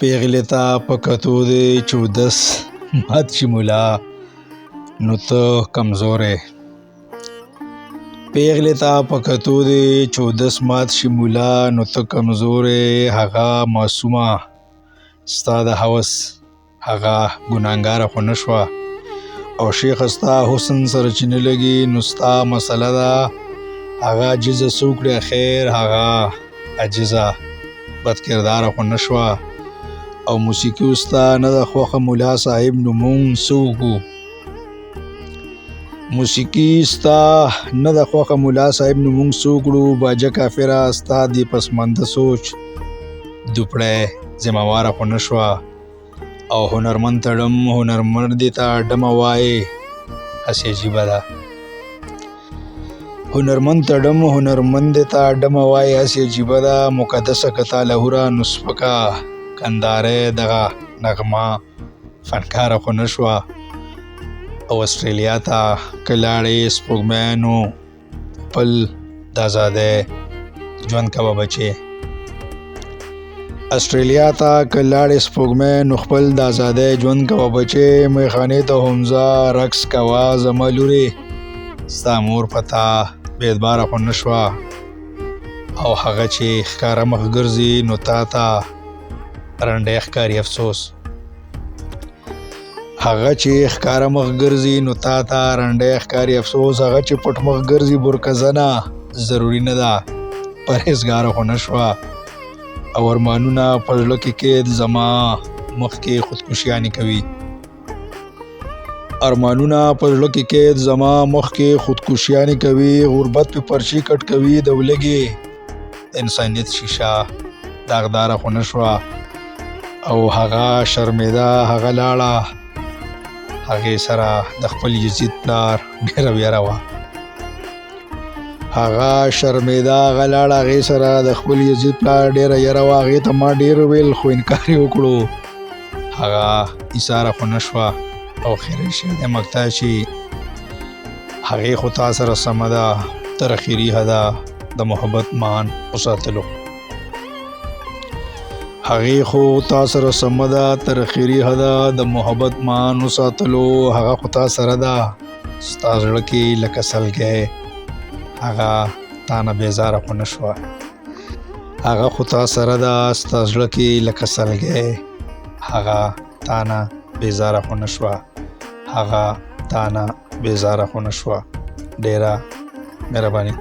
پیغلې ته په کتو دی چې ودس مات شي ملا نو ته کمزوری. پیغلې ته په کتو دی چې ودس مات شي ملا نو ته کمزوری. هغه معصومه ستا د هوس هغه ګناهګاره خو نه شوه او شیخ ستا حسن سره چې نه لګي نو ستا مسله ده. هغه عجزه څه وکړي خیر هغه عجزه بد کرداره خو نه شوه او موسیقي ستا نه ده خوښه ملا صاحب نو مونږ څه وکړو. موسیقي ستا نه ده خوښه ملا صاحب نو مونږ څه وکړو. باجه کافره ستا دی پسمانده سوچ دوپړی ذمهواره خو نه شوه او هنرمند تړم هنرمند دې ته ډمه وایې هسې عجیبه ده. هنرمند تړم هنرمند دې ته ډمه وایې هسې عجیبه ده. مقدسه که تا لهوره نو سپکه کندارۍ دغه نغمه فنکاره خو نه شوه او استرالیا ته که لاړې سپوږمۍ نو خپل د ازادۍ ژوند کوه بچې. استرالیا ته که لاړې سپوږمۍ نو خپل د ازادۍ ژوند کوه بچې. میخانې ته هم ځه رقص کوه زما لورې ستا مور په تا بې اعتباره خو نه شوه او هغه چې ښکاره مخ ګرځي نو تا ته رنډی ښکاري افسوس. هغه چې ښکاره مخ ګرځي نو تا ته رنډی ښکاري افسوس. هغه چې پټ مخ ګرځي برکزنه ضروري نه ده پرهیزګاره خو نه شوه او ارمانونه په زړه کې قید زما مخکې خودکشیانې کوي. ارمانونه په زړه کې قید زما مخکې خودکشیانې کوي. غربت پې پرچې کټ کوي د ولږې د انسانیت شیشه داغداره خو نه شوه او هغه شرمېده هغه لاړه هغې سره د خپل یزید پلار ډېره ویره وه. هغه شرمېده هغه لاړه هغې سره د خپل یزید پلار ډېره یره وه. هغې ته ما ډېر ویل خو انکار یې وکړو. هغه ایساره خو نه شوه او خیري شعر د مقطع چې هغې خو تا سره سمه ده تر اخري حده د محبت مان وساتلو. هغې خو تا سره سمه ده تر اخري حده د محبت مان وساتلو. هغه خو تا سره ده ستا زړه کې لکه سلګی هغه تا نه بیزاره خو نه شوه. هغه خو تا سره ده ستا زړه کې لکه سلګی هغه تا نه بیزاره خو نه شوه. هغه تا نه بیزاره خو نه شوه. ډېره مهرباني.